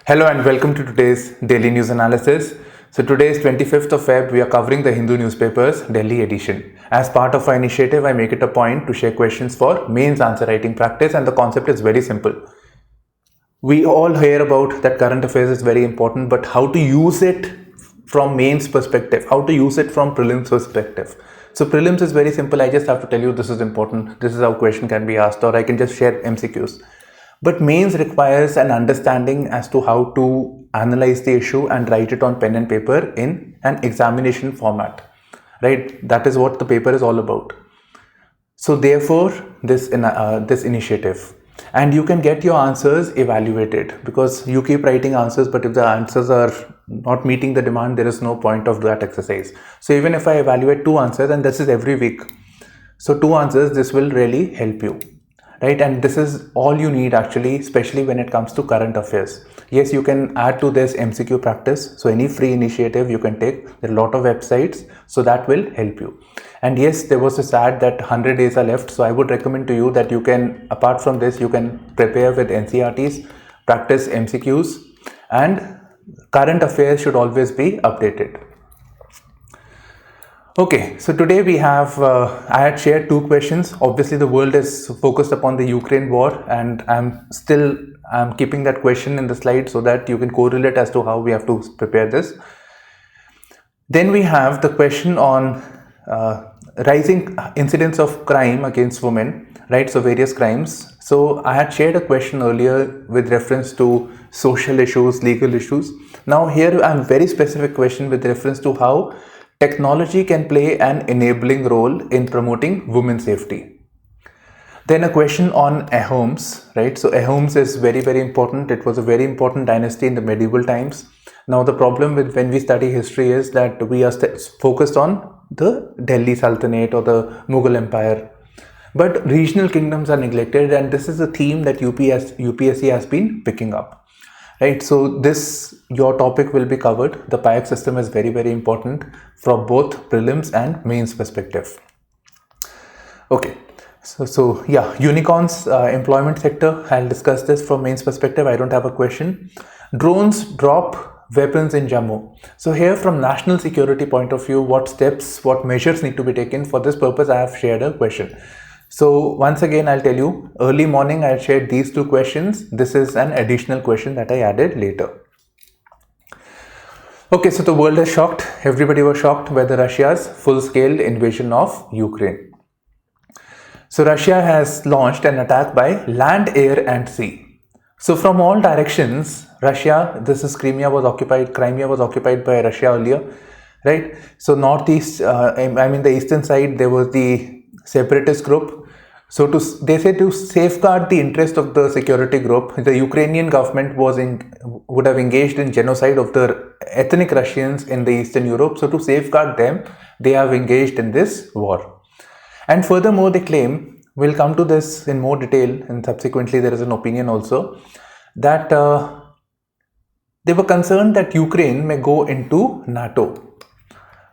Hello and welcome to today's daily news analysis. So today is 25th of Feb. We are covering the Hindu newspapers Delhi edition. As part of our initiative, I make it a point to share questions for mains answer writing practice, and the concept is very simple. We all hear about that current affairs is very important, but how to use it from mains perspective, how to use it from prelims perspective. So prelims is very simple. I just have to tell you this is important, this is how question can be asked, or I can just share MCQs. But mains requires an understanding as to how to analyze the issue and write it on pen and paper in an examination format, right? That is what the paper is all about. So therefore, this initiative, and you can get your answers evaluated because you keep writing answers, but if the answers are not meeting the demand, there is no point of that exercise. So even if I evaluate 2 answers, and this is every week, so 2 answers, this will really help you. Right, and this is all you need actually, especially when it comes to current affairs. Yes, you can add to this MCQ practice. So any free initiative you can take. There are a lot of websites, so that will help you. And yes, there was this ad that 100 days are left. So I would recommend to you that you can, apart from this, you can prepare with NCRTs, practice MCQs, and current affairs should always be updated. Okay, so today we have, I had shared 2 questions. Obviously, the world is focused upon the Ukraine war, and I'm keeping that question in the slide so that you can correlate as to how we have to prepare this. Then we have the question on rising incidents of crime against women, right? So various crimes. So I had shared a question earlier with reference to social issues, legal issues. Now here I'm very specific question with reference to how technology can play an enabling role in promoting women's safety. Then a question on Ahoms, right? So Ahoms is very, very important. It was a very important dynasty in the medieval times. Now the problem with when we study history is that we are focused on the Delhi Sultanate or the Mughal Empire. But regional kingdoms are neglected, and this is a theme that UPSC has been picking up. Right, so your topic will be covered. The Paik system is very, very important from both prelims and mains perspective. Okay, so yeah, unicorns, employment sector, I'll discuss this from mains perspective. I don't have a question. Drones drop weapons in Jammu. So here from national security point of view, what steps, what measures need to be taken? For this purpose, I have shared a question. So once again, I'll tell you, early morning I shared these 2 questions. This is an additional question that I added later. Okay, so the world is shocked. Everybody was shocked by the Russia's full-scale invasion of Ukraine. So Russia has launched an attack by land, air and sea. So from all directions, Crimea was occupied by Russia earlier, right? So northeast, the eastern side, there was the separatist group. So they say to safeguard the interest of the security group, the Ukrainian government would have engaged in genocide of the ethnic Russians in the Eastern Europe. So to safeguard them, they have engaged in this war. And furthermore, they claim, we'll come to this in more detail, and subsequently there is an opinion also, that they were concerned that Ukraine may go into NATO.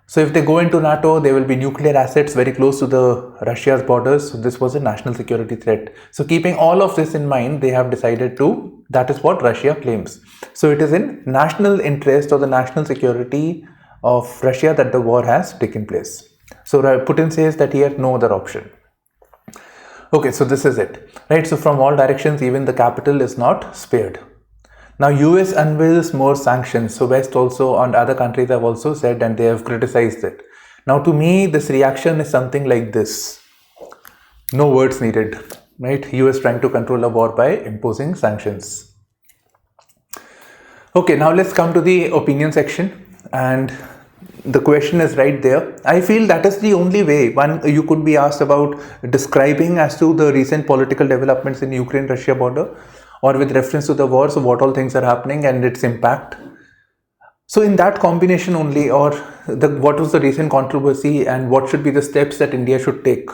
So if they go into NATO, there will be nuclear assets very close to the Russia's borders. So this was a national security threat. So keeping all of this in mind, they have decided that is what Russia claims. So it is in national interest or the national security of Russia that the war has taken place. So Putin says that he had no other option. Okay, so this is it, right? So from all directions, even the capital is not spared. Now US unveils more sanctions. So West also and other countries have also said, and they have criticized it. Now to me, this reaction is something like this. No words needed, right? US trying to control a war by imposing sanctions. Okay, now let's come to the opinion section, and the question is right there. I feel that is the only way you could be asked about describing as to the recent political developments in Ukraine-Russia border, or with reference to the war, so what all things are happening and its impact. So in that combination only, or what was the recent controversy and what should be the steps that India should take,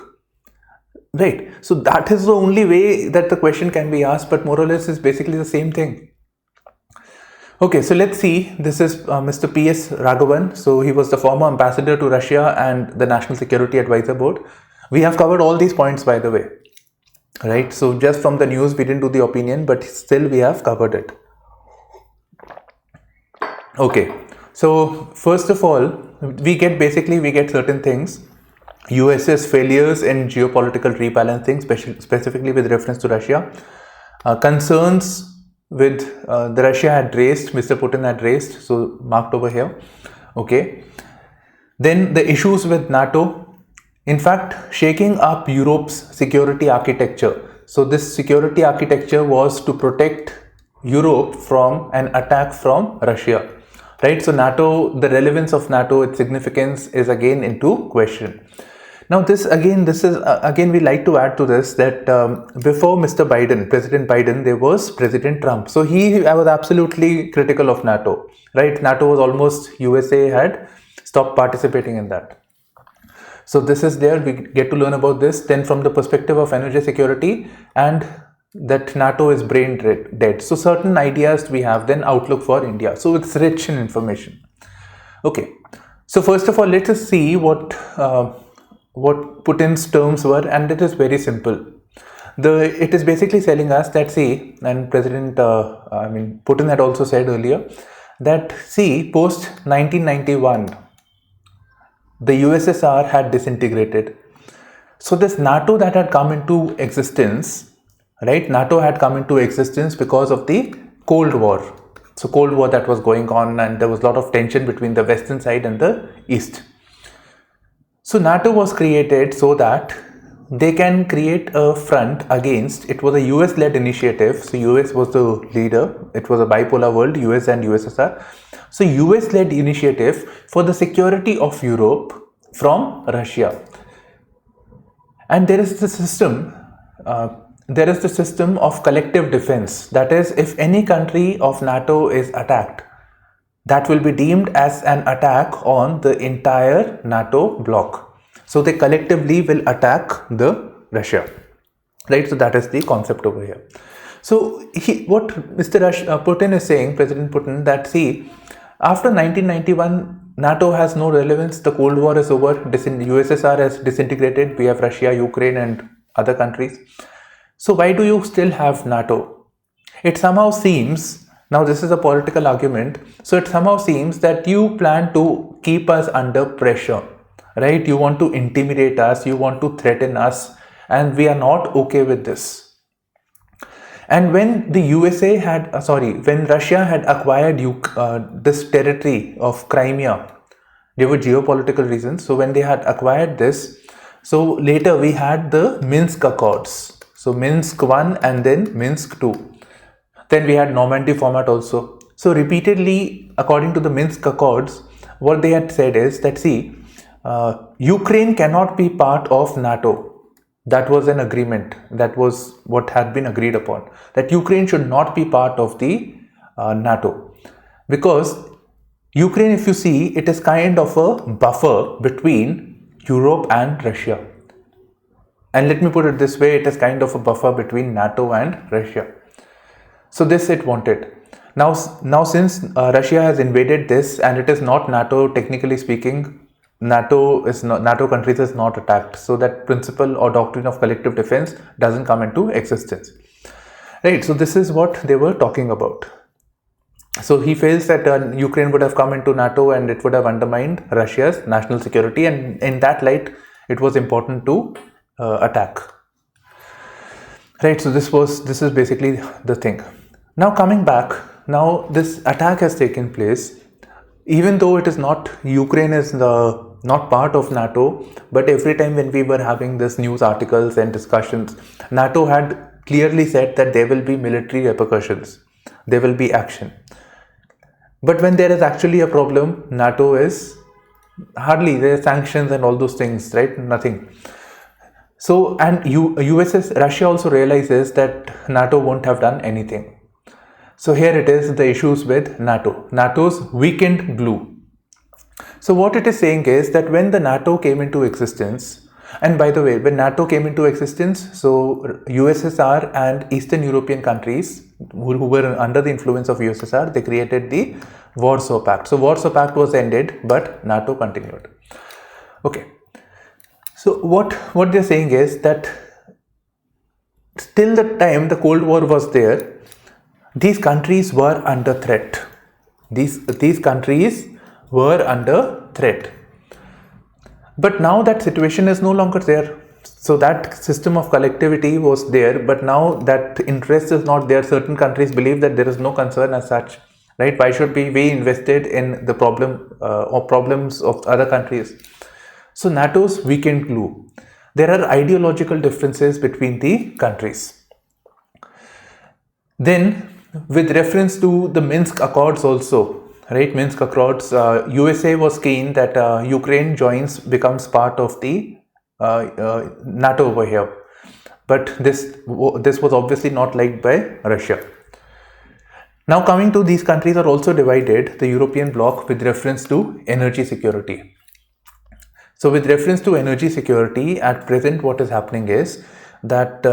right? So that is the only way that the question can be asked, but more or less is basically the same thing. Okay, so let's see. This is Mr. P.S. Raghavan. So he was the former ambassador to Russia and the National Security Advisor Board. We have covered all these points, by the way. Right, so just from the news we didn't do the opinion, but still we have covered it. Okay, so first of all, we get certain things. US's failures in geopolitical rebalancing, specifically with reference to Russia, concerns with the Russia had raised, Mr. Putin had raised, so marked over here. Okay, then the issues with NATO, in fact, shaking up Europe's security architecture. So this security architecture was to protect Europe from an attack from Russia, right? So NATO, the relevance of NATO, its significance is again into question. Now this is again we like to add to this that before President Biden, there was President Trump. So I was absolutely critical of NATO, right? NATO was almost, USA had stopped participating in that. So this is there, we get to learn about this. Then from the perspective of energy security, and that NATO is brain dead. So certain ideas we have, then outlook for India. So it's rich in information. Okay, so first of all, let us see what Putin's terms were, and it is very simple. It is basically telling us that, see, and Putin had also said earlier that, see, post 1991, the USSR had disintegrated. So this NATO that had come into existence, right? NATO had come into existence because of the Cold War. So Cold War that was going on, and there was a lot of tension between the western side and the east. So NATO was created so that they can create a front against, it was a US led initiative. So US was the leader. It was a bipolar world, US and USSR. So US led initiative for the security of Europe from Russia. And there is the system of collective defense. That is, if any country of NATO is attacked, that will be deemed as an attack on the entire NATO bloc. So they collectively will attack the Russia, right? So that is the concept over here. So what Mr. Putin is saying, President Putin, that, see, after 1991, NATO has no relevance. The Cold War is over. USSR has disintegrated. We have Russia, Ukraine, and other countries. So why do you still have NATO? It somehow seems, now this is a political argument, so it somehow seems that you plan to keep us under pressure, right? You want to intimidate us, you want to threaten us, and we are not okay with this. And when when Russia had acquired this territory of Crimea, there were geopolitical reasons. So when they had acquired this, so later we had the Minsk Accords. So Minsk 1 and then Minsk 2. Then we had Normandy format also. So repeatedly, according to the Minsk Accords, what they had said is that, see, Ukraine cannot be part of NATO. That was an agreement. That was what had been agreed upon. That Ukraine should not be part of the NATO. Because Ukraine, if you see, it is kind of a buffer between Europe and Russia. And let me put it this way, it is kind of a buffer between NATO and Russia. So this it wanted. Now since Russia has invaded this, and it is not NATO, technically speaking, NATO countries is not attacked. So that principle or doctrine of collective defense doesn't come into existence. Right, so this is what they were talking about. So he feels that Ukraine would have come into NATO and it would have undermined Russia's national security, and in that light, it was important to attack. Right, so this is basically the thing. Now coming back, now this attack has taken place, even though it is not, Ukraine is not part of NATO, but every time when we were having this news articles and discussions, NATO had clearly said that there will be military repercussions, there will be action. But when there is actually a problem, NATO is hardly, there are sanctions and all those things, right? Nothing. So, and Russia also realizes that NATO won't have done anything. So here it is, the issues with NATO, NATO's weakened glue. So what it is saying is that when the NATO came into existence, and by the way, when NATO came into existence, so USSR and Eastern European countries who were under the influence of USSR, they created the Warsaw Pact. So Warsaw Pact was ended, but NATO continued. Okay. So what they're saying is that till the time the Cold War was there, these countries were under threat. These countries were under threat. But now that situation is no longer there. So that system of collectivity was there, but now that interest is not there. Certain countries believe that there is no concern as such, right? Why should we be invested in the problem or problems of other countries? So NATO's weekend glue. There are ideological differences between the countries. Then, with reference to the Minsk Accords also, right? Minsk Accords, USA was keen that Ukraine becomes part of the NATO over here, but this was obviously not liked by Russia. Now coming to these countries are also divided, the European bloc, with reference to energy security. So with reference to energy security, at present what is happening is that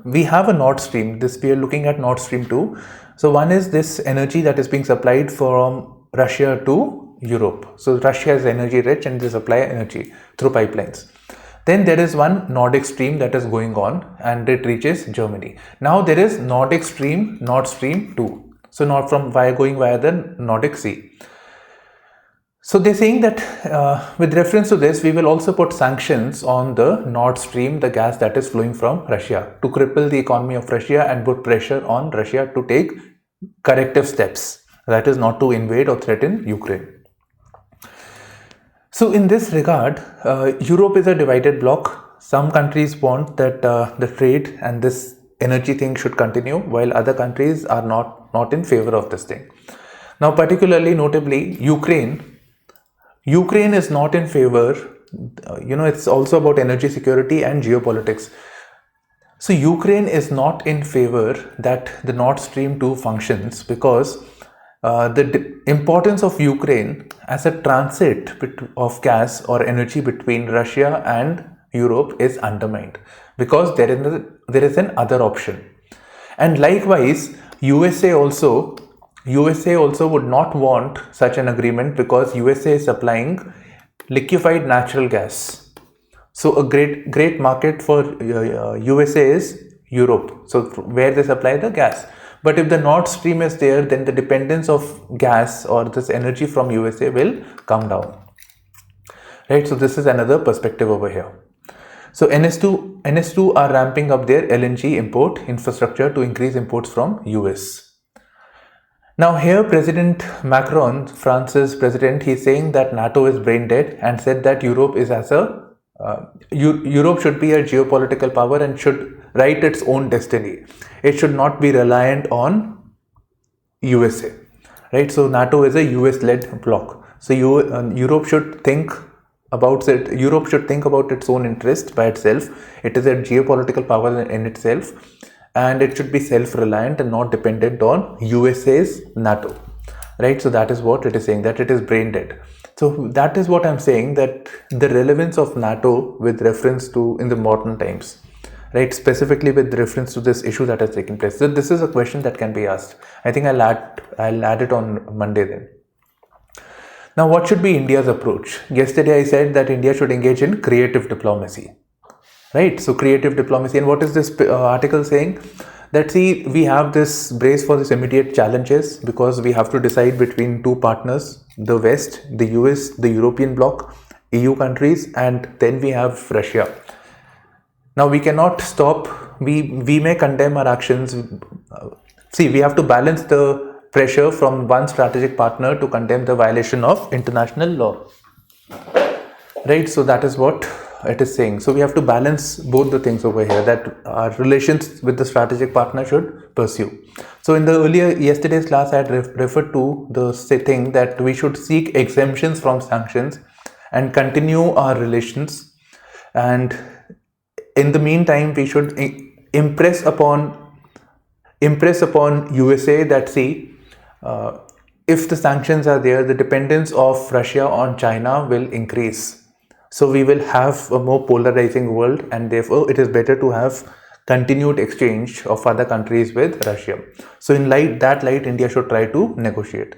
we have a Nord Stream. We are looking at Nord Stream 2. So one is this energy that is being supplied from Russia to Europe. So Russia is energy rich and they supply energy through pipelines. Then there is one Nordic stream that is going on and it reaches Germany. Now there is Nord Stream 2. So not going via the Nordic Sea. So they're saying that with reference to this, we will also put sanctions on the Nord Stream, the gas that is flowing from Russia, to cripple the economy of Russia and put pressure on Russia to take corrective steps. That is not to invade or threaten Ukraine. So in this regard, Europe is a divided bloc. Some countries want that the trade and this energy thing should continue, while other countries are not in favor of this thing. Now, particularly notably, Ukraine is not in favor. It's also about energy security and geopolitics. So Ukraine is not in favor that the Nord Stream 2 functions because the importance of Ukraine as a transit of gas or energy between Russia and Europe is undermined because there is an other option. And likewise, USA also would not want such an agreement because USA is supplying liquefied natural gas. So a great market for USA is Europe, so where they supply the gas. But if the Nord Stream is there, then the dependence of gas or this energy from USA will come down. Right, so this is another perspective over here. So NS2 are ramping up their LNG import infrastructure to increase imports from US. Now here President Macron, France's president, he's saying that NATO is brain dead and said that Europe is Europe should be a geopolitical power and should write its own destiny. It should not be reliant on USA, right? So NATO is a US-led bloc. So Europe should think about it. Europe should think about its own interest by itself. It is a geopolitical power in itself, and it should be self-reliant and not dependent on USA's NATO, right? So that is what it is saying, that it is brain dead. So that is what I'm saying, that the relevance of NATO with reference to in the modern times, right? Specifically with reference to this issue that has taken place. So this is a question that can be asked. I think I'll add it on Monday then. Now, what should be India's approach? Yesterday I said that India should engage in creative diplomacy, right? So creative diplomacy. And what is this article saying? That we have this brace for this immediate challenges because we have to decide between two partners, the West, the US, the European bloc, EU countries, and then we have Russia. Now we cannot stop, we may condemn our actions. We have to balance the pressure from one strategic partner to condemn the violation of international law, right? So that is what it is saying. So we have to balance both the things over here, that our relations with the strategic partner should pursue. So in the yesterday's class I had referred to the thing that we should seek exemptions from sanctions and continue our relations, and in the meantime we should impress upon USA that if the sanctions are there, the dependence of Russia on China will increase. So we will have a more polarizing world, and therefore it is better to have continued exchange of other countries with Russia. So in that light, India should try to negotiate.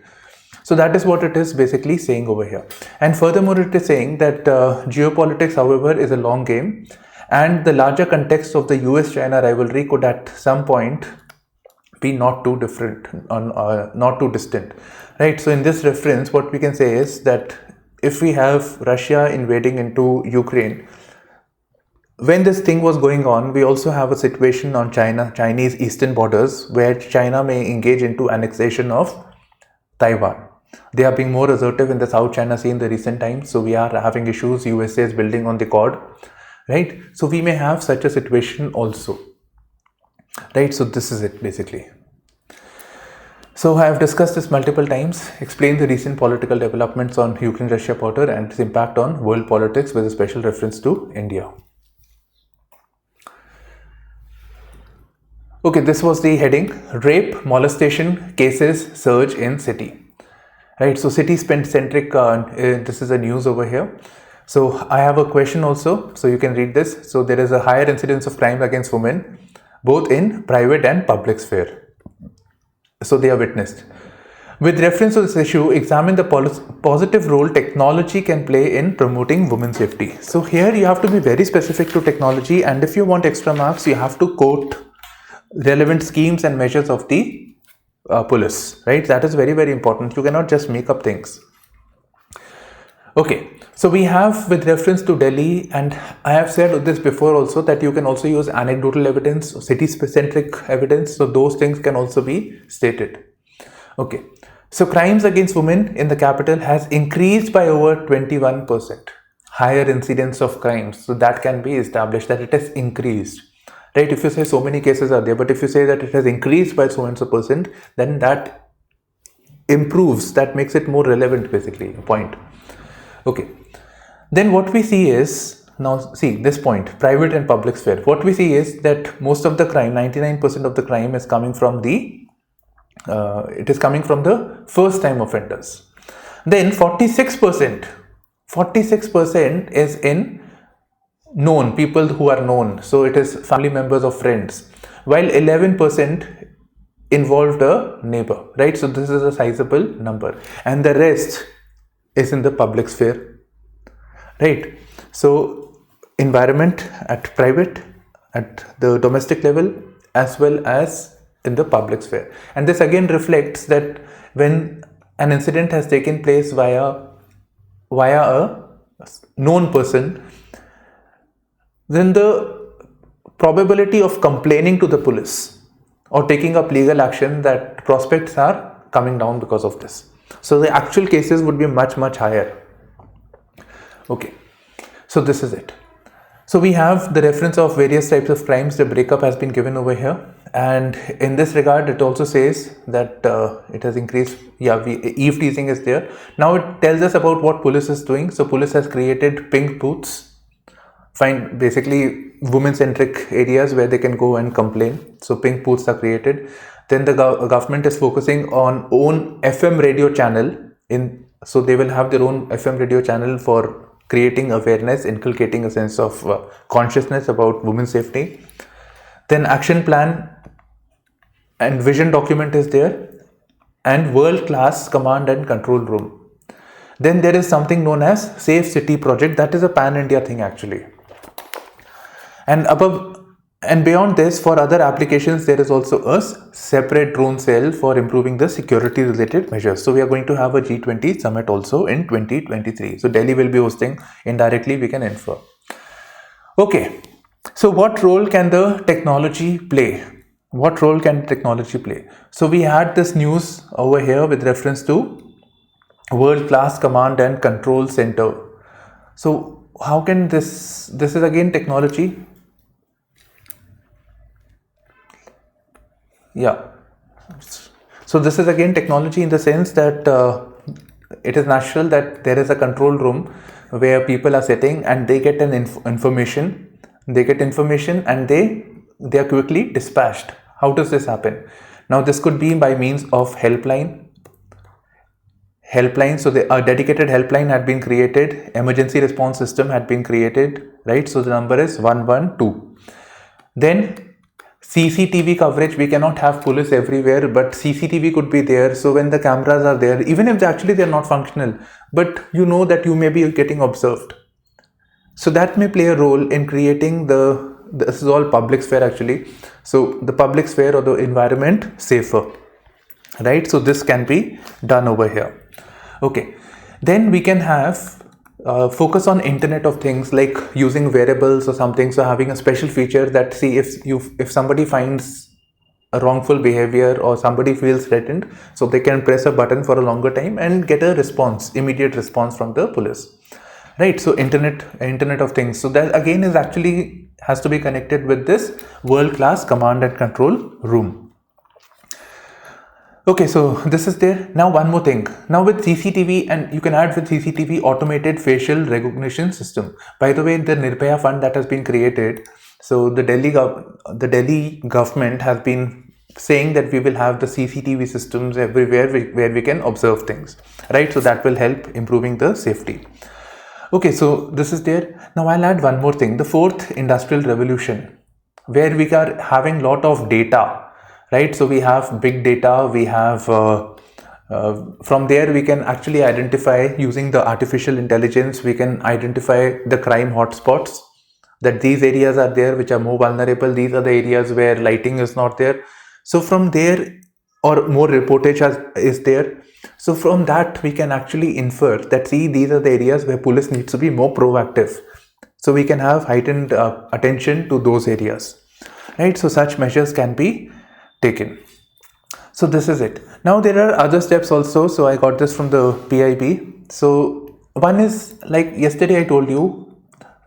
So that is what it is basically saying over here. And furthermore, it is saying that geopolitics, however, is a long game, and the larger context of the US-China rivalry could at some point be not too different, not too distant, right? So in this reference, what we can say is that if we have Russia invading into Ukraine, when this thing was going on, we also have a situation on Chinese eastern borders where China may engage into annexation of Taiwan. They are being more assertive in the South China Sea in the recent times, so we are having issues. USA is building on the cord, right? So we may have such a situation also, right? So this is it basically. So I have discussed this multiple times, explained the recent political developments on Ukraine-Russia border and its impact on world politics with a special reference to India. Okay, this was the heading, rape, molestation cases surge in city. Right, so city centric, this is a news over here. So I have a question also, so you can read this. So there is a higher incidence of crime against women, both in private and public sphere. So they are witnessed. With reference to this issue, examine the positive role technology can play in promoting women's safety. So here you have to be very specific to technology, and if you want extra marks, you have to quote relevant schemes and measures of the police, right? That is very, very important. You cannot just make up things. Okay, so we have with reference to Delhi, and I have said this before also, that you can also use anecdotal evidence, city-centric evidence, so those things can also be stated. Okay, so crimes against women in the capital has increased by over 21%. Higher incidence of crimes, so that can be established that it has increased. Right, if you say so many cases are there, but if you say that it has increased by so and so percent, then that improves, that makes it more relevant basically, a point. Okay, then what we see is, now see this point, private and public sphere, what we see is that most of the crime, 99% of the crime is coming from the, first time offenders. Then 46% is in known, people who are known, so it is family members or friends, while 11% involved a neighbor, right? So this is a sizable number, and the rest is in the public sphere, right? So environment at private, at the domestic level, as well as in the public sphere. And this again reflects that when an incident has taken place via a known person, then the probability of complaining to the police or taking up legal action, that prospects are coming down because of this. So the actual cases would be much, much higher. Okay, so this is it. So we have the reference of various types of crimes. The breakup has been given over here, and in this regard it also says that it has increased. Eve teasing is there. Now it tells us about what police is doing. So police has created pink booths, find basically women-centric areas where they can go and complain. So pink booths are created. Then the government is focusing on own FM radio channel. So they will have their own FM radio channel for creating awareness, inculcating a sense of consciousness about women's safety. Then action plan and vision document is there, and world-class command and control room. Then there is something known as Safe City Project. That is a pan-India thing actually. And above and beyond this, for other applications, there is also a separate drone cell for improving the security related measures. So we are going to have a G20 summit also in 2023. So Delhi will be hosting, indirectly we can infer. Okay, so what role can the technology play? What role can technology play? So we had this news over here with reference to world-class command and control center. So how can this is again technology. Yeah, so this is again technology in the sense that it is natural that there is a control room where people are sitting and they get an information. They get information and they are quickly dispatched. How does this happen? Now this could be by means of helpline. So a dedicated helpline had been created. Emergency response system had been created, right? So the number is 112. Then CCTV coverage. We cannot have police everywhere, but CCTV could be there. So when the cameras are there, even if they're not functional, but you know that you may be getting observed. So that may play a role in creating the this is all public sphere actually. So the public sphere or the environment safer, right? So this can be done over here. Okay, then we can have focus on Internet of Things, like using wearables or something. So having a special feature that, see, if somebody finds a wrongful behavior or somebody feels threatened, so they can press a button for a longer time and get a response, immediate response from the police, right? So Internet of Things. So that again is actually has to be connected with this world-class command and control room. Okay, so this is there. Now one more thing. Now with CCTV, and you can add with CCTV automated facial recognition system. By the way, the Nirbhaya fund that has been created, so the Delhi government has been saying that we will have the CCTV systems everywhere where we can observe things, right? So that will help improving the safety. Okay, so this is there. Now I'll add one more thing. The fourth industrial revolution, where we are having lot of data, right? So we have big data, we have from there we can actually identify, using the artificial intelligence, we can identify the crime hotspots, that these areas are there which are more vulnerable, these are the areas where lighting is not there. So from there, or more reportage is there, so from that we can actually infer that, see, these are the areas where police needs to be more proactive, so we can have heightened attention to those areas, right? So such measures can be taken. So this is it. Now there are other steps also. So I got this from the PIB. So one is, like yesterday I told you,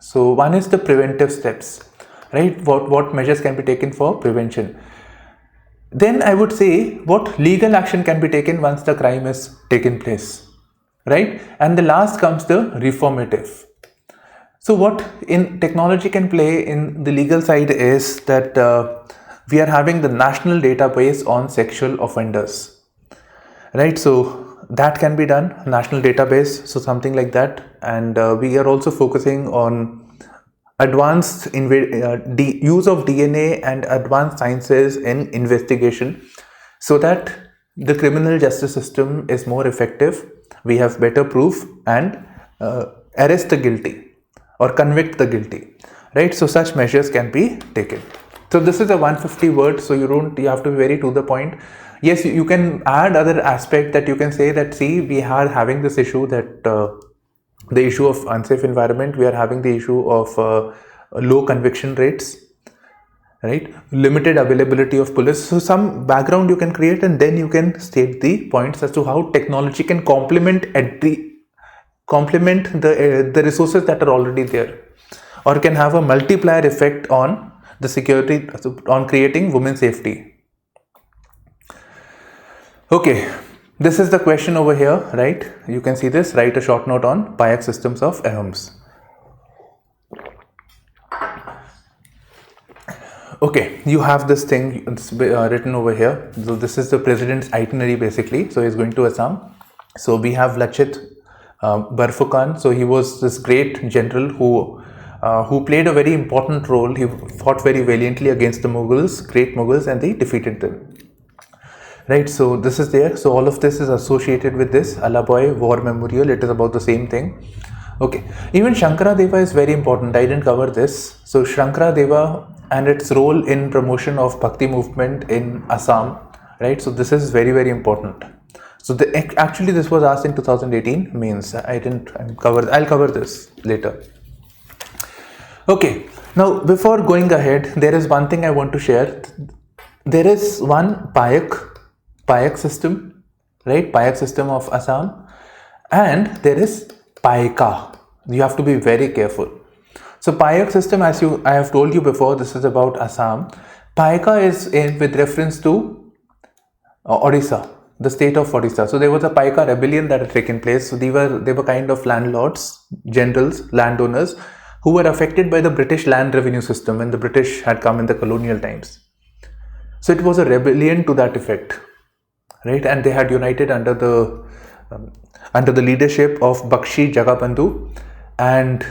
so one is the preventive steps, right? What measures can be taken for prevention. Then I would say what legal action can be taken once the crime is taken place, right? And the last comes the reformative. So what in technology can play in the legal side is that we are having the national database on sexual offenders, right? So that can be done, national database, so something like that. And we are also focusing on advanced use of DNA and advanced sciences in investigation, so that the criminal justice system is more effective, we have better proof, and arrest the guilty or convict the guilty, right? So such measures can be taken. So this is a 150 word, so you have to be very to the point. Yes, you can add other aspect that you can say that, see, we are having this issue that the issue of unsafe environment, we are having the issue of low conviction rates, right? Limited availability of police. So some background you can create, and then you can state the points as to how technology can complement the resources that are already there, or can have a multiplier effect on the security, on creating women's safety. Okay, this is the question over here, right? You can see this. Write a short note on Paik systems of Ahoms. Okay, you have this thing written over here. So this is the president's itinerary basically. So he's going to Assam. So we have Lachit Barfukan. So he was this great general who played a very important role. He fought very valiantly against the Mughals, great Mughals, and they defeated them. Right, so this is there. So all of this is associated with this Allahabad War Memorial. It is about the same thing. Okay, even Shankara Deva is very important. I didn't cover this. So Shankara Deva and its role in promotion of Bhakti movement in Assam. Right, so this is very, very important. So actually this was asked in 2018 mains. I'll cover this later. Okay, now before going ahead, there is one thing I want to share. There is one Paik system, right? Paik system of Assam, and there is Paika. You have to be very careful. So Paik system, as I have told you before, this is about Assam. Paika is with reference to Odisha, the state of Odisha. So there was a Paika rebellion that had taken place. So they were kind of landlords, generals, landowners, who were affected by the British land revenue system when the British had come in the colonial times. So it was a rebellion to that effect, right? And they had united under the leadership of Bakshi Jagabandhu, and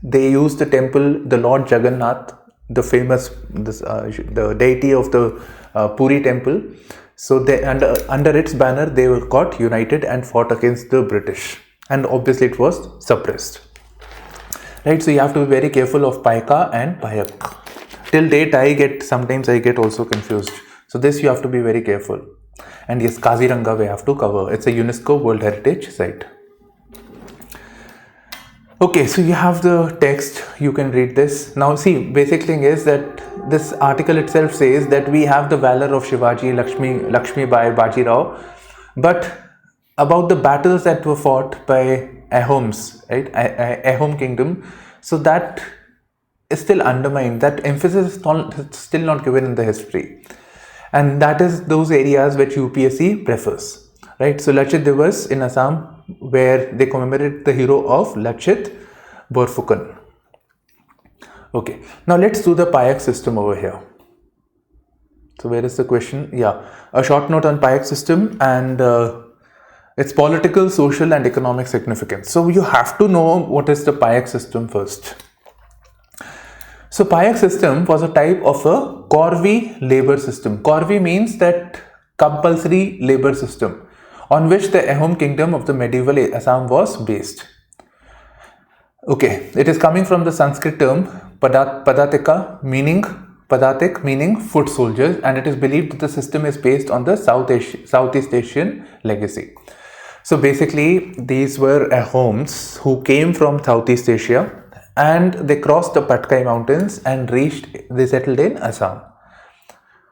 they used the temple, the Lord Jagannath, the famous the deity of the Puri temple. So they under its banner they got united and fought against the British, and obviously it was suppressed. Right, so you have to be very careful of Paika and Paik. till date sometimes I get also confused. So this you have to be very careful. And yes, Kaziranga we have to cover. It's a UNESCO World Heritage Site. Okay, so you have the text, you can read this. Now see, basic thing is that this article itself says that we have the valor of Shivaji, Lakshmi Bai, Baji Rao, but about the battles that were fought by Ahoms, right, Ahom kingdom, so that is still undermined, that emphasis is still not given in the history. And that is those areas which UPSC prefers, right? So Lachit Divas in Assam, where they commemorate the hero of Lachit Borphukan. Okay, now let's do the Paik system over here. So where is the question? Yeah, a short note on Paik system and its political, social and economic significance. So you have to know what is the Paik system first. So Paik system was a type of a Corvée labor system. Corvée means that compulsory labor system on which the Ahom kingdom of the medieval Assam was based. Okay, it is coming from the Sanskrit term Padatika meaning foot soldiers, and it is believed that the system is based on the Southeast Asian legacy. So basically these were Ahoms who came from Southeast Asia and they crossed the Patkai mountains and they settled in Assam.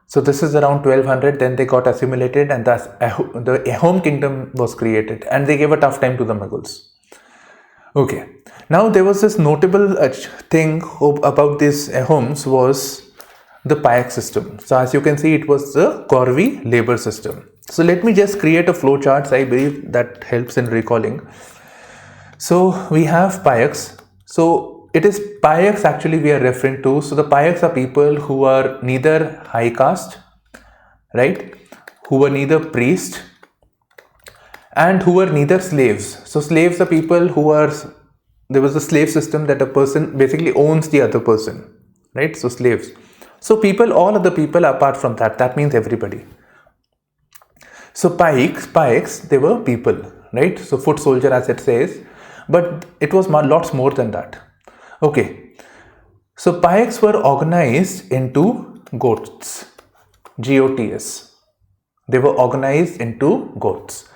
So this is around 1200, then they got assimilated and thus the Ahom kingdom was created and they gave a tough time to the Mughals. Okay, now there was this notable thing about these Ahoms was the Paik system. So as you can see, it was the Corvée labor system. So let me just create a flow chart. I believe that helps in recalling. So we have Paiks. So it is Paiks actually we are referring to. So the Paiks are people who are neither high caste, right? Who were neither priest and who were neither slaves. So slaves are people who are, there was a slave system that a person basically owns the other person, right? So slaves. So people, all other people apart from that means everybody. So Paiks, they were people, right? So foot soldier as it says, but it was lots more than that. Okay, so Paiks were organized into goats, GOTS. They were organized into goats,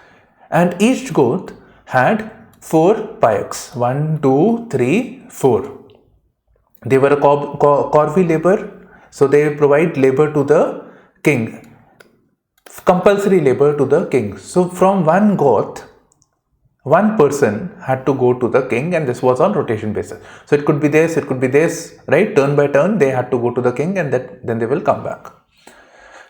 and each goat had 4 Paiks, 1, 2, 3, 4. They were a Corvée labor, so they provide labor to the king. Compulsory labor to the king. So from one goth, one person had to go to the king, and this was on rotation basis. So it could be this, right? Turn by turn, they had to go to the king and then they will come back.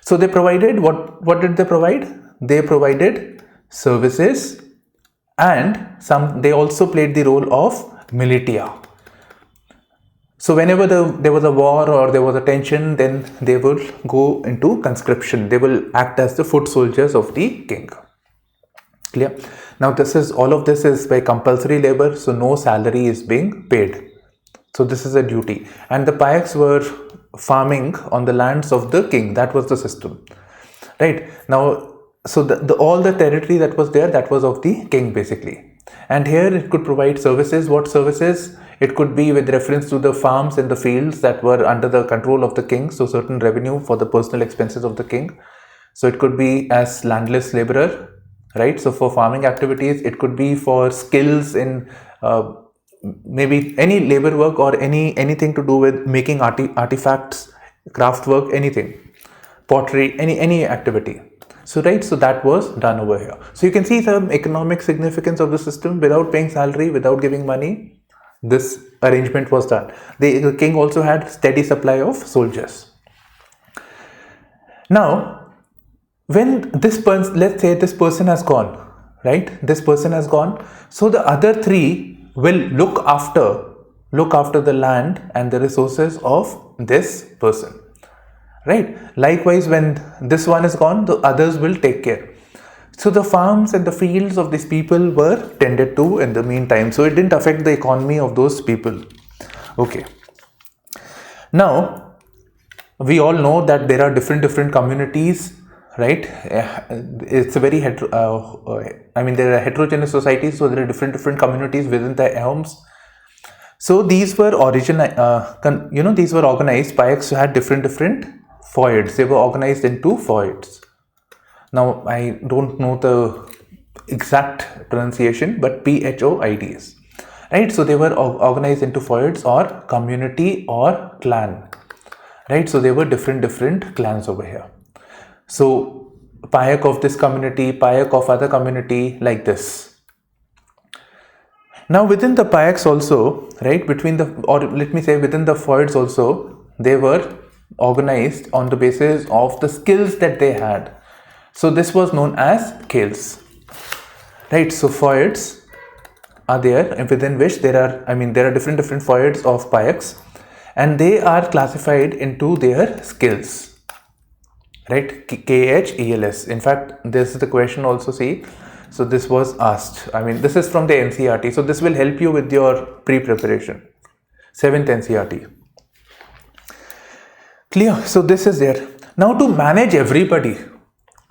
So they provided, what did they provide? They provided services and they also played the role of militia. So whenever there was a war or there was a tension, then they will go into conscription. They will act as the foot soldiers of the king. Clear? Now all of this is by compulsory labor, so no salary is being paid. So this is a duty. And the Paiks were farming on the lands of the king. That was the system. Right? Now, so all the territory that was there, that was of the king basically. And here it could provide services. What services? It could be with reference to the farms and the fields that were under the control of the king. So certain revenue for the personal expenses of the king. So it could be as landless laborer, right? So for farming activities, it could be for skills in maybe any labor work or anything to do with making artifacts, craft work, anything, pottery, any activity. So right, so that was done over here. So you can see some economic significance of the system. Without paying salary, without giving money, this arrangement was done. The king also had steady supply of soldiers. Now, when this person, let's say this person has gone, right? This person has gone. So the other 3 will look after the land and the resources of this person. Right? Likewise, when this one is gone, the others will take care. So the farms and the fields of these people were tended to in the meantime. So it didn't affect the economy of those people. Okay. Now, we all know that there are different communities, right? It's a very there are heterogeneous societies, so there are different communities within the Ahoms. So these were these were organized. Paiks had different feuds. They were organized into feuds. Now I don't know the exact pronunciation, but PHOIDs. Right, so they were organized into feuds or community or clan. Right, so there were different clans over here. So Paik of this community, Paik of other community, like this. Now within the Paiks also, right, within the feuds also, they were organized on the basis of the skills that they had. So this was known as khels. Right, so feuds are there, and within which there are different feuds of Paiks, and they are classified into their skills. Right, KHELS. In fact, this is the question also, see. So this was asked. This is from the NCERT. So this will help you with your pre-preparation. 7th NCERT. Clear? So this is there. Now to manage everybody,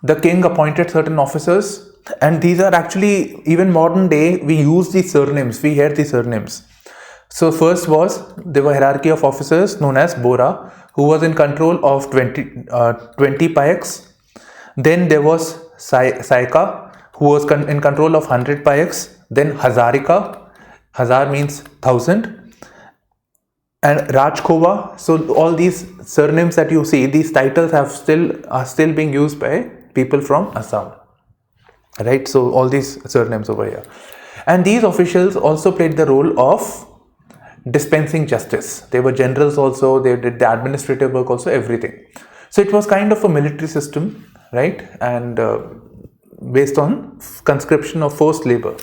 the king appointed certain officers, and these are actually, even modern day, we use these surnames. We hear these surnames. So first was, there were hierarchy of officers known as Bora, who was in control of 20 Paiks. Then there was Saika, who was in control of 100 Paiks. Then Hazarika, Hazar means 1000. And Rajkhova. So all these surnames that you see, these titles are still being used by people from Assam. Right, so all these surnames over here. And these officials also played the role of dispensing justice. They were generals also, they did the administrative work also, everything. So it was kind of a military system, right, and based on conscription of forced labor.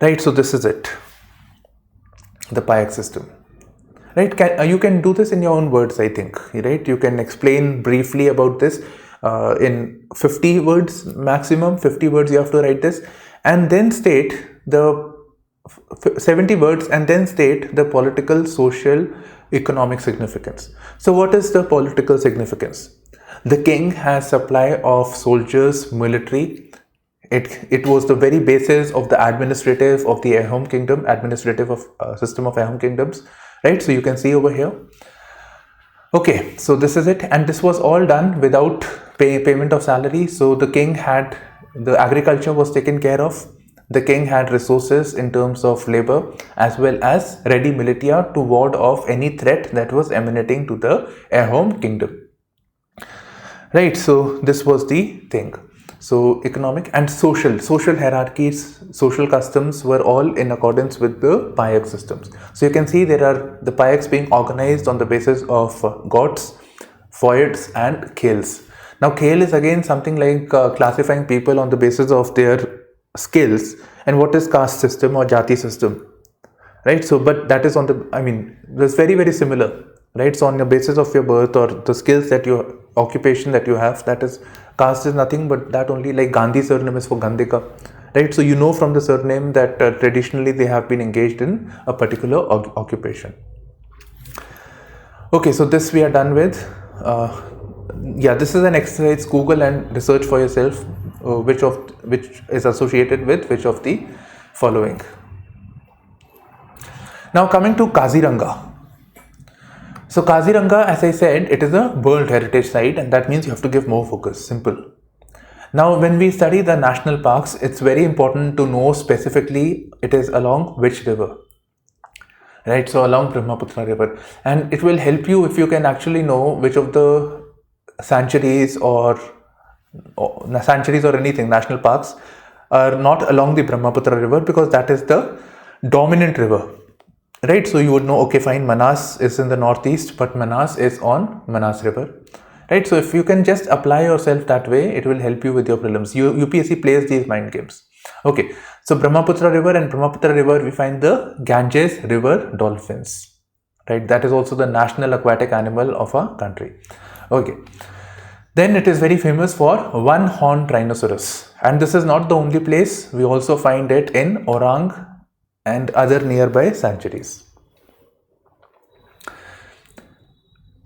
Right, so this is it, the Paik system. Right, you can do this in your own words, I think. Right, you can explain briefly about this in 50 words maximum. 50 words you have to write this, and then state the 70 words, and then state the political, social, economic significance. So what is the political significance? The king has supply of soldiers, military. It was the very basis of the administrative of the Ahom kingdom, system of Ahom kingdoms. Right, so you can see over here. Okay, so this is it, and this was all done without payment of salary. So the king had, the agriculture was taken care of. The king had resources in terms of labor as well as ready militia to ward off any threat that was emanating to the Ahom kingdom. Right, so this was the thing. So economic and social hierarchies, social customs were all in accordance with the Paik systems. So you can see there are the Paiks being organized on the basis of gods, feuds and khels. Now khel is again something like classifying people on the basis of their skills. And what is caste system or jati system? Right, so but that is on the, that's very similar. Right, so on the basis of your birth or the skills that your occupation that you have, that is, caste is nothing but that only, like Gandhi surname is for Gandhika. Right, so you know from the surname that traditionally they have been engaged in a particular occupation. Okay, so this we are done with. This is an exercise. Google and research for yourself which is associated with which of the following. Now coming to Kaziranga. So Kaziranga, as I said, it is a World Heritage Site, and that means you have to give more focus. Simple. Now when we study the national parks, it's very important to know specifically it is along which river. Right, so along Brahmaputra river, and it will help you if you can actually know which of the sanctuaries or anything, national parks, are not along the Brahmaputra river, because that is the dominant river. Right, so you would know, okay, fine, Manas is in the northeast, but Manas is on Manas river. Right, so if you can just apply yourself that way, it will help you with your prelims. UPSC plays these mind games. Okay, so Brahmaputra river, and Brahmaputra river we find the Ganges river dolphins. Right, that is also the national aquatic animal of our country. Okay, then it is very famous for one-horned rhinoceros, and this is not the only place. We also find it in Orang and other nearby sanctuaries.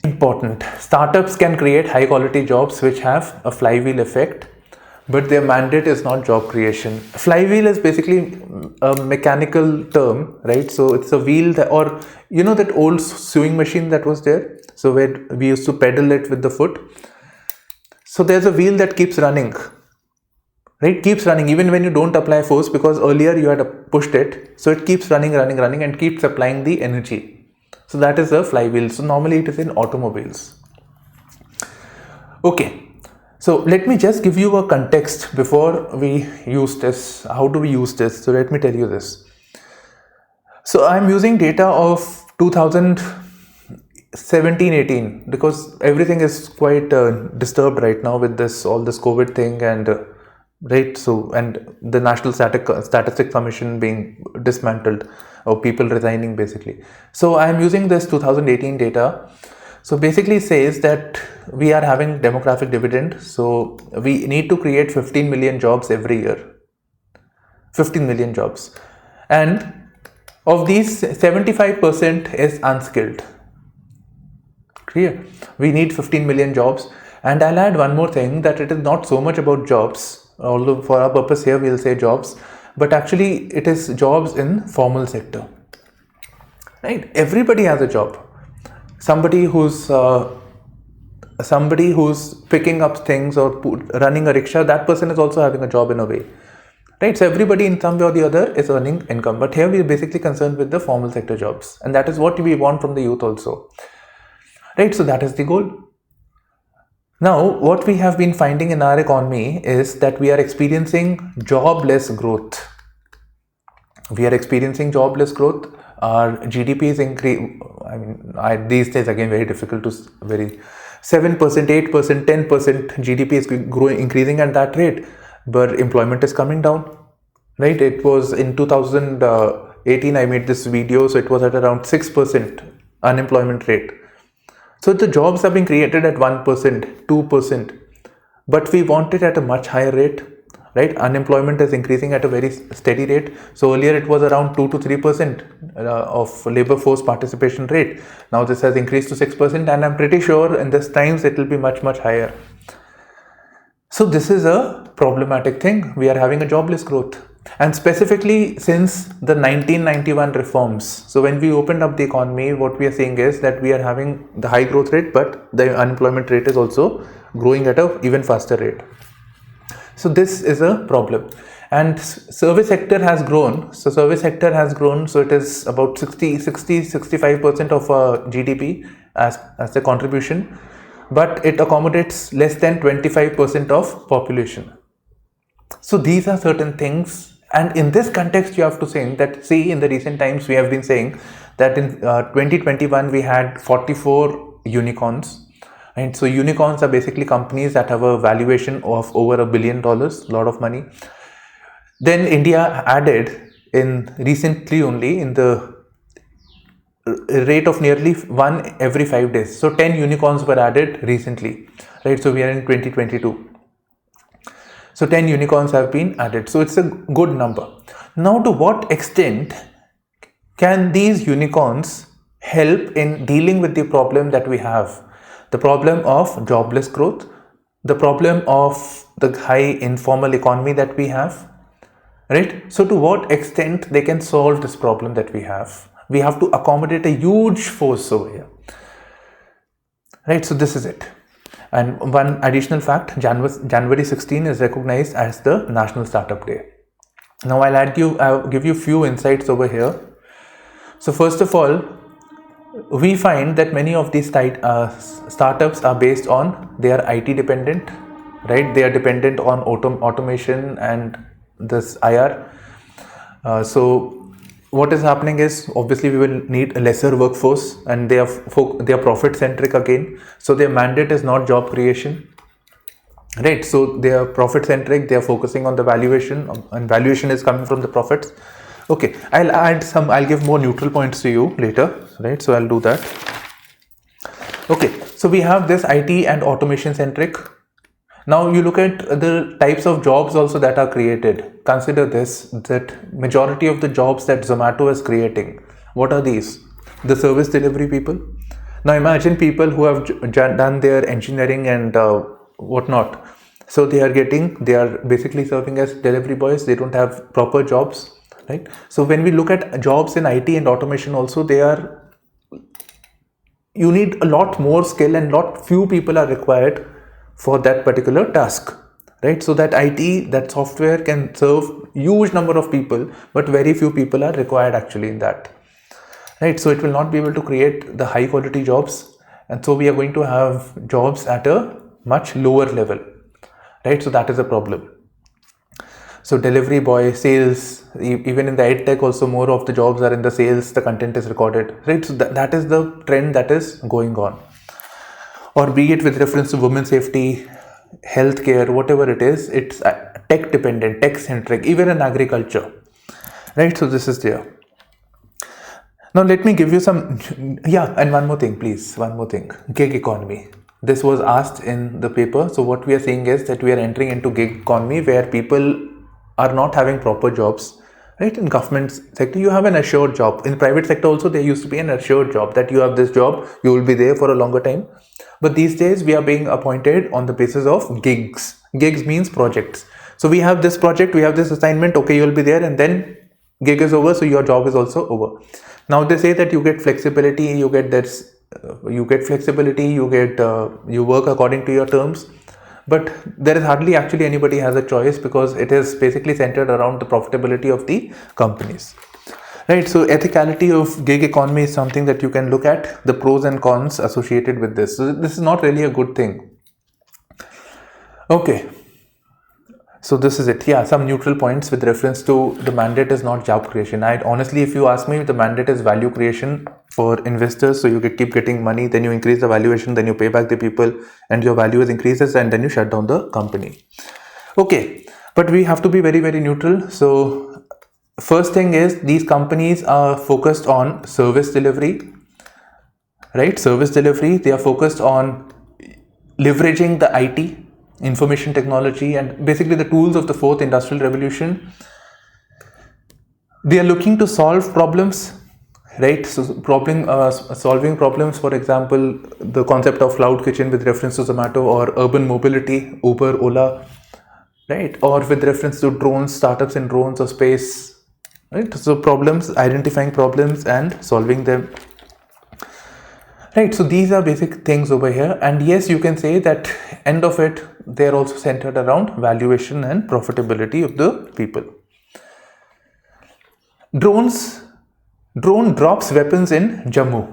Important. Startups can create high quality jobs which have a flywheel effect. but their mandate is not job creation. Flywheel is basically a mechanical term, right? So it's a wheel that, or you know, that old sewing machine that was there, so where we used to pedal it with the foot. So there's a wheel that keeps running, right? Keeps running even when you don't apply force, because earlier you had pushed it, so it keeps running and keeps applying the energy. So that is a flywheel. So normally it is in automobiles. Okay, so let me just give you a context before we use this. How do we use this? So let me tell you this. So I'm using data of 2017-18 because everything is quite disturbed right now with this, all this COVID thing, and right, so, and the National Statistic Commission being dismantled, or people resigning basically. So I'm using this 2018 data. So basically it says that we are having demographic dividend. So we need to create 15 million jobs every year. 15 million jobs. And of these, 75% is unskilled. Clear? We need 15 million jobs. And I'll add one more thing, that it is not so much about jobs, although for our purpose here we'll say jobs, but actually it is jobs in formal sector. Right? Everybody has a job. Somebody who's picking up things or running a rickshaw, that person is also having a job in a way, right? So everybody in some way or the other is earning income, but here we are basically concerned with the formal sector jobs, and that is what we want from the youth also, right? So that is the goal. Now what we have been finding in our economy is that we are experiencing jobless growth. Our GDP is these days again very difficult to 7%, 8%, 10% GDP is increasing at that rate, but employment is coming down, right? It was in 2018 I made this video, so it was at around 6% unemployment rate. So the jobs are being created at 1%, 2%, but we want it at a much higher rate, right? Unemployment is increasing at a very steady rate. So earlier it was around 2 to 3% of labor force participation rate. Now this has increased to 6%, and I'm pretty sure in this times it will be much higher. So this is a problematic thing. We are having a jobless growth, and specifically since the 1991 reforms. So when we opened up the economy, what we are seeing is that we are having the high growth rate, but the unemployment rate is also growing at an even faster rate. So this is a problem, and service sector has grown. So it is about 65% of GDP as the contribution, but it accommodates less than 25% of population. So these are certain things, and in this context you have to say that, see, in the recent times we have been saying that in 2021 we had 44 unicorns. And so unicorns are basically companies that have a valuation of over $1 billion, a lot of money. Then India added in recently only in the rate of nearly 1 every 5 days. So 10 unicorns were added recently, right? So we are in 2022. So 10 unicorns have been added. So it's a good number. Now, to what extent can these unicorns help in dealing with the problem that we have? The problem of jobless growth, the problem of the high informal economy that we have, right? So to what extent they can solve this problem that we have? We have to accommodate a huge force over here, right? So this is it. And one additional fact, January 16 is recognized as the National Startup Day. Now I'll give you few insights over here. So first of all, we find that many of these startups are based on, they are IT dependent, right? They are dependent on automation and this IR. So what is happening is, obviously we will need a lesser workforce, and they are profit centric again. So their mandate is not job creation, right? So they are profit centric, they are focusing on the valuation, and valuation is coming from the profits. Okay, I'll give more neutral points to you later, right? So I'll do that. Okay, so we have this IT and automation centric. Now you look at the types of jobs also that are created. Consider this, that majority of the jobs that Zomato is creating, what are these? The service delivery people. Now imagine people who have done their engineering and whatnot, So they are basically serving as delivery boys. They don't have proper jobs, right? So when we look at jobs in IT and automation also, you need a lot more skill and few people are required for that particular task, right? So that that software can serve huge number of people, but very few people are required actually in that, right? So it will not be able to create the high quality jobs, and so we are going to have jobs at a much lower level, right? So that is a problem. So delivery boy, sales, even in the ed tech also, more of the jobs are in the sales, the content is recorded, right? So that is the trend that is going on. Or be it with reference to women's safety, healthcare, whatever it is, it's tech dependent, tech centric, even in agriculture, right? So this is there. Now let me give you some, and one more thing, please, one more thing, gig economy. This was asked in the paper. So what we are saying is that we are entering into gig economy where people are not having proper jobs, right? In government sector, you have an assured job. In private sector also, there used to be an assured job that you have this job, you will be there for a longer time. But these days we are being appointed on the basis of gigs. Gigs means projects. So we have this project, we have this assignment, okay, you will be there, and then gig is over, so your job is also over. Now they say that you get flexibility, you get this, you work according to your terms. But there is hardly actually anybody has a choice, because it is basically centered around the profitability of the companies, right? So ethicality of gig economy is something that you can look at, the pros and cons associated with this. So this is not really a good thing. Okay, so this is it. Some neutral points with reference to the mandate is not job creation. Honestly, if you ask me, the mandate is value creation for investors. So you keep getting money, then you increase the valuation, then you pay back the people, and your value increases, and then you shut down the company. Okay, but we have to be very, very neutral. So first thing is, these companies are focused on service delivery, right? Service delivery. They are focused on leveraging the IT, information technology, and basically the tools of the fourth industrial revolution. They are looking to solve problems, right? So solving problems, for example, the concept of cloud kitchen with reference to Zomato, or urban mobility, Uber, Ola, right? Or with reference to drones, startups in drones or space, right? So identifying problems and solving them. Right, so these are basic things over here, and yes, you can say that end of it, they're also centered around valuation and profitability of the people. Drone drops weapons in Jammu.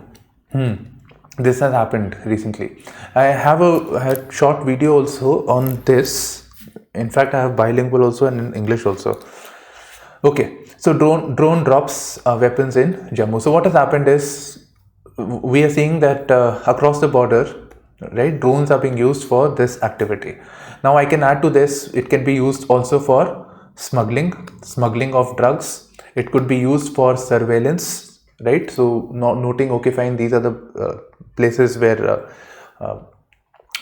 This has happened recently. I have a short video also on this. In fact, I have bilingual also and in English also. Okay, so drone drops weapons in Jammu. So what has happened is, we are seeing that across the border, right, drones are being used for this activity. Now I can add to this, it can be used also for smuggling of drugs. It could be used for surveillance, right? So noting, okay, fine, these are the places where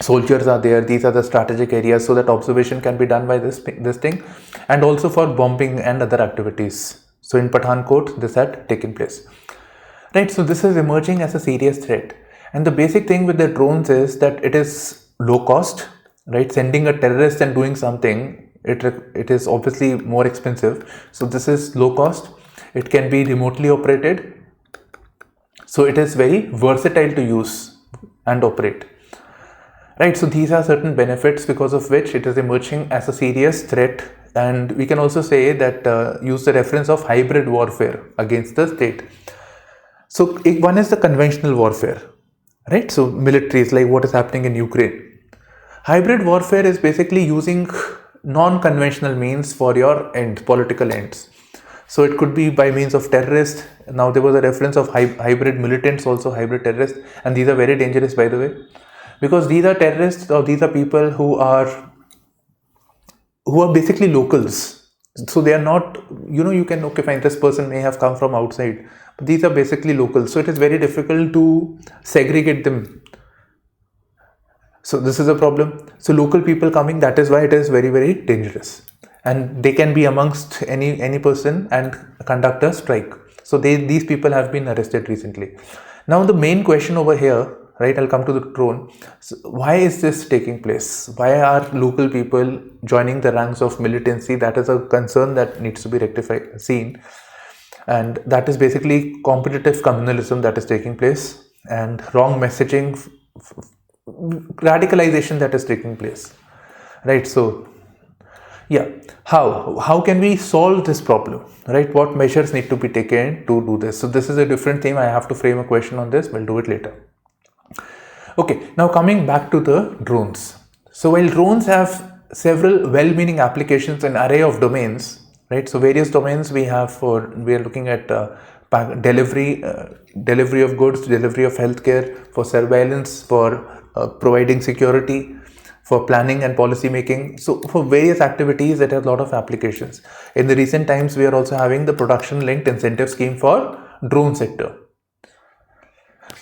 soldiers are there, these are the strategic areas, so that observation can be done by this thing, and also for bombing and other activities. So in Pathankot, this had taken place. Right, so this is emerging as a serious threat. And the basic thing with the drones is that it is low cost, right? Sending a terrorist and doing something, it is obviously more expensive. So this is low cost. It can be remotely operated. So it is very versatile to use and operate. Right, so these are certain benefits because of which it is emerging as a serious threat. And we can also say that use the reference of hybrid warfare against the state. So one is the conventional warfare, right? So militaries, like what is happening in Ukraine. Hybrid warfare is basically using non-conventional means for your political ends. So it could be by means of terrorists. Now there was a reference of hybrid militants, also hybrid terrorists, and these are very dangerous, by the way, because these are terrorists, or these are people who are basically locals. So they are not, you can, okay, fine, this person may have come from outside, but these are basically locals. So it is very difficult to segregate them. So this is a problem. So local people coming, that is why it is very, very dangerous. And they can be amongst any person and conduct a strike. So these people have been arrested recently. Now the main question over here, right? I'll come to the drone. So why is this taking place? Why are local people joining the ranks of militancy? That is a concern that needs to be rectified, seen. And that is basically competitive communalism that is taking place, and wrong messaging, radicalization that is taking place, right? So yeah, how can we solve this problem, right? What measures need to be taken to do this? So this is a different theme. I have to frame a question on this. We'll do it later. Okay, now coming back to the drones. So while drones have several well-meaning applications in an array of domains, right? So various domains we are looking at delivery of goods, delivery of healthcare, for surveillance, for providing security, for planning and policy making. So for various activities, it has a lot of applications. In the recent times, we are also having the production linked incentive scheme for drone sector.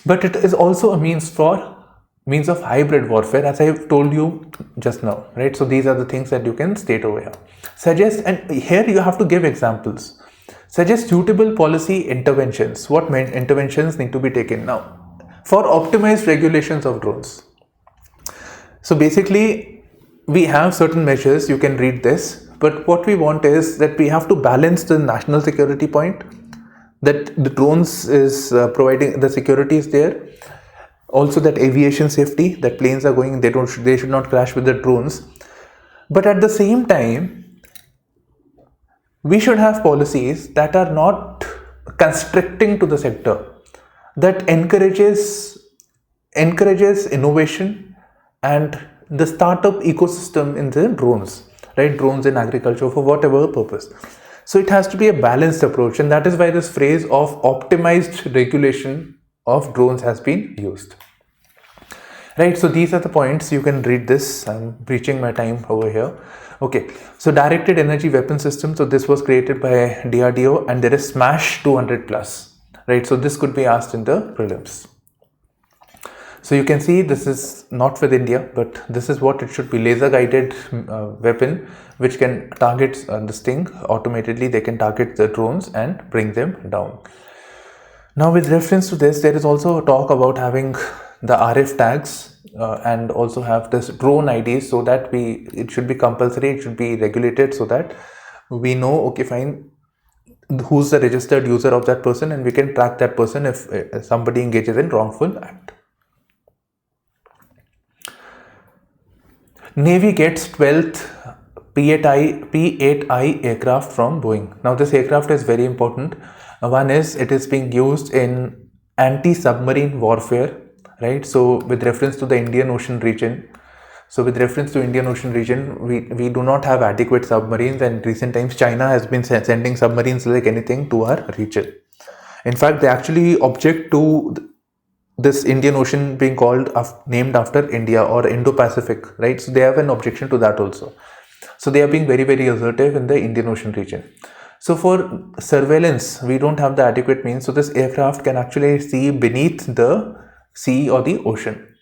But it is also a means of hybrid warfare, as I have told you just now, right? So these are the things that you can state over here. Suggest, and here you have to give examples. Suggest suitable policy interventions. What interventions need to be taken now for optimized regulations of drones? So basically, we have certain measures. You can read this, but what we want is that we have to balance the national security point, that the drones is providing the security is there. Also that aviation safety, that planes are going, they should not crash with the drones. But at the same time, we should have policies that are not constricting to the sector, that encourages innovation and the startup ecosystem in the drones, right? Drones in agriculture, for whatever purpose. So it has to be a balanced approach, and that is why this phrase of optimized regulation of drones has been used. Right, so these are the points. You can read this. I'm breaching my time over here. Okay, so directed energy weapon system. So this was created by DRDO, and there is SMASH 200 plus. Right, so this could be asked in the prelims. So you can see this is not with India, but this is what it should be: laser guided weapon which can target this thing automatically. They can target the drones and bring them down. Now, with reference to this, there is also a talk about having the RF tags and also have this drone IDs, so that it should be compulsory, it should be regulated, so that we know, okay, fine, who's the registered user of that person, and we can track that person if somebody engages in wrongful act. Navy gets 12th P8I aircraft from Boeing. Now this aircraft is very important. One is, it is being used in anti-submarine warfare, right? So with reference to the Indian Ocean region, we do not have adequate submarines, and in recent times China has been sending submarines like anything to our region. In fact, they actually object to this Indian Ocean being named after India or Indo-Pacific, right? So they have an objection to that also. So they are being very, very assertive in the Indian Ocean region. So for surveillance, we don't have the adequate means. So this aircraft can actually see beneath the sea or the ocean,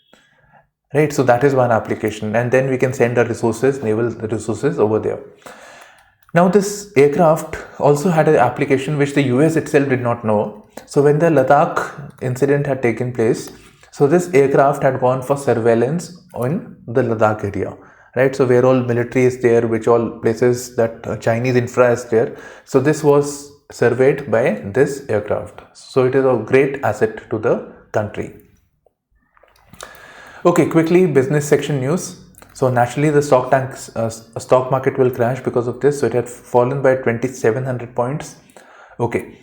right? So that is one application. And then we can send our naval resources over there. Now this aircraft also had an application which the US itself did not know. So when the Ladakh incident had taken place, so this aircraft had gone for surveillance in the Ladakh area, right? So where all military is there, which all places that Chinese infra is there. So this was surveyed by this aircraft. So it is a great asset to the country. Okay, quickly business section news. So naturally the stock market will crash because of this. So it had fallen by 2,700 points. Okay,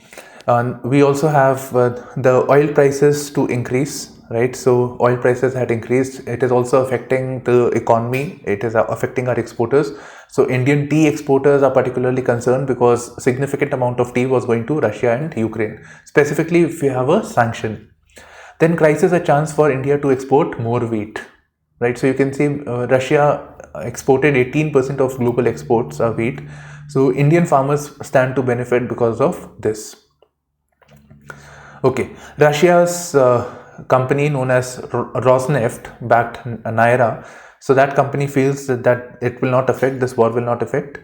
we also have the oil prices to increase, right? So oil prices had increased. It is also affecting the economy. It is affecting our exporters. So Indian tea exporters are particularly concerned because significant amount of tea was going to Russia and Ukraine. Specifically, if you have a sanction, then crisis a chance for India to export more wheat. Right, so you can see Russia exported 18% of global exports of wheat. So Indian farmers stand to benefit because of this. Okay, Russia's company known as Rosneft backed Naira. So that company feels that it will not affect, this war will not affect.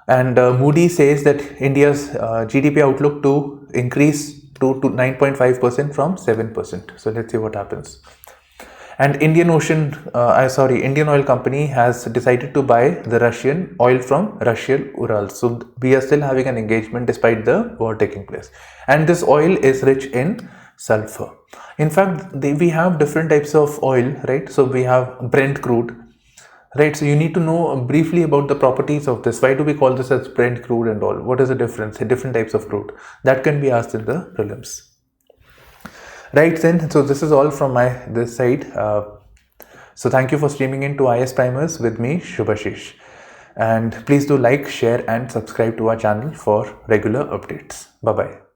And Moody says that India's GDP outlook to increase to 9.5% from 7%. So let's see what happens. And Indian Oil Company has decided to buy the Russian oil from Russian Urals. So we are still having an engagement despite the war taking place. And this oil is rich in sulfur. In fact, we have different types of oil, right? So we have Brent crude, right? So you need to know briefly about the properties of this. Why do we call this as Brent crude and all? What is the difference? Different types of crude. That can be asked in the prelims. Right then, so this is all from this side. So thank you for streaming in to IASPrimers with me, Shubhashish. And please do like, share and subscribe to our channel for regular updates. Bye-bye.